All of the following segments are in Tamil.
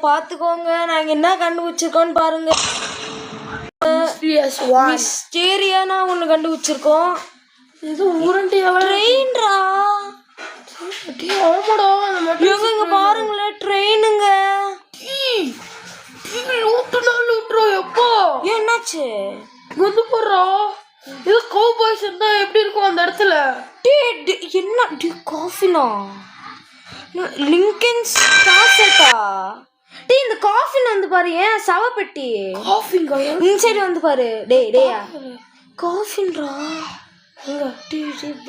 பார்த்துக்கோங்க. நாங்கள் என்ன கண்டுபிடிச்சிருக்கோன்னு பாருங்க. மிஸ்டீரியானா ஒன்று கண்டுபிடிச்சிருக்கோம். இது உருண்டி ட்ரெயின்ரா. ஆமாடா இங்க பாருங்களேன் ட்ரெயினுங்க. எப்போ என்னாச்சு வந்து போடுறா? இது கௌபாய்ஸ் இருந்தா எப்படி இருக்கும் அந்த இடத்துல? என்ன காஃபினா லிங்கன்ஸ் காசட்டா? இந்த காஃபின் வந்து பாரு. ஏன் சவப்பெட்டி காஃபிங்க இந்த சைடு வந்து பாரு. டேயா காஃபின்ரா.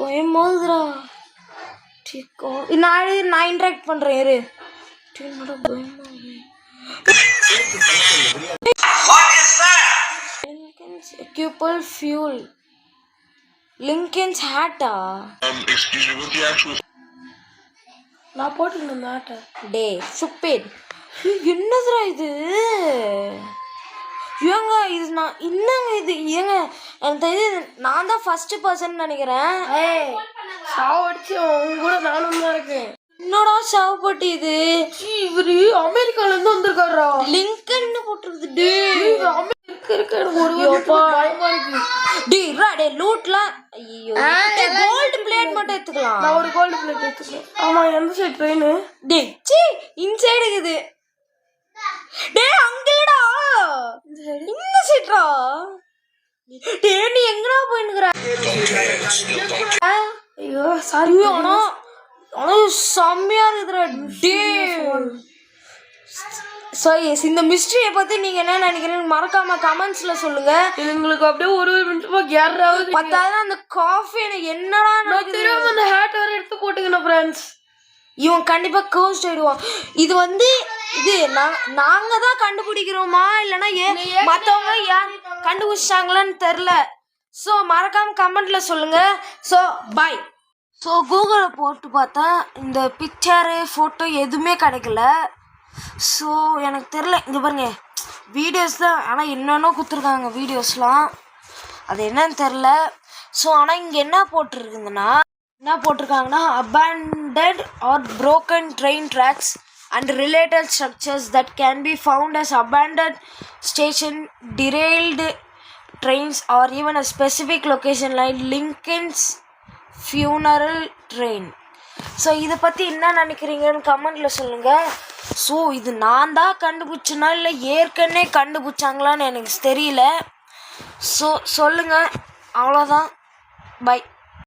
பயமாதுரா. நான் இன்ட்ராக்ட் பண்றேன் இரு. Lincoln's equipal fuel. Lincoln's hat-ஆ? Excuse me, what's the actual? நான் போட்டுருந்தேன் ஹேட்டை. டே சுப்பேட். என்னதுடா இது? ஏங்க இது நான் என்னங்க இது? ஏங்க எனக்கு தெரியுது நான் தான் ஃபர்ஸ்ட் பர்சன் நினைக்கிறேன். சாவடிச்சு அவங்க கூட நானும் தான் இருக்கேன். என்னடா சாவப்பட்டு இது? இவரு அமெரிக்கால இருந்து வந்திருக்காரா? லிங்கன் போட்டுருக்குது. டே லூட்லாம். ஐயோ கோல்டு பிளேட் மட்டும் எடுத்துக்கலாம். நான் ஒரு கோல்டு பிளேட் எடுத்துக்கிறேன். ஆமா எந்த சைடு ட்ரெயின்? டே சி இன்சைடு இருக்குது. டே அங்கடா இந்த சைடுடா. டே நீ எங்கடா போயினுக்குற? ஐயோ சாரி. ஆனா செம்மையா இருக்குதுடா. டே இந்த மிஸ்ட்ரியை பத்தி நீங்க என்ன நினைக்கிறீங்க மறக்காம கமெண்ட்ஸ்ல சொல்லுங்க. எங்களுக்கு அப்படியே ஒரு நிமிஷமா கேராவது பத்தாதான் அந்த காஃபி எனக்கு என்னடா தெரியாம அந்த ஹேட் வர எடுத்து போட்டுக்கணும் ஃப்ரெண்ட்ஸ். இவன் கண்டிப்பா கர்ஸ்ட் ஆயிடுவான். இது வந்து இது நாங்க தான் கண்டுபிடிக்கிறோமா இல்லைன்னா மற்றவங்க யார் கண்டுபிடிச்சாங்களான்னு தெரில. ஸோ மறக்காம கமெண்ட்ல சொல்லுங்க. So by. ஸோ கூகுளில் போட்டு பார்த்தா இந்த பிக்சரு ஃபோட்டோ எதுவுமே கிடைக்கல. ஸோ எனக்கு தெரில. இங்கே பாருங்க வீடியோஸ் தான். ஆனால் என்னென்ன கொடுத்துருக்காங்க வீடியோஸ்லாம். அது என்னன்னு தெரில. ஸோ ஆனால் இங்கே என்ன போட்டிருக்காங்கன்னா abandoned or broken train tracks and related structures that can be found as abandoned station, derailed trains or even a specific location like Lincoln's funeral train. So இதை பற்றி என்ன நினைக்கிறீங்கன்னு கமெண்டில் சொல்லுங்கள். ஸோ இது நான் தான் கண்டுபிடிச்சனா இல்லை ஏற்கனவே கண்டுபிடிச்சாங்களான்னு எனக்கு தெரியல. ஸோ சொல்லுங்கள். அவ்வளோதான். பை.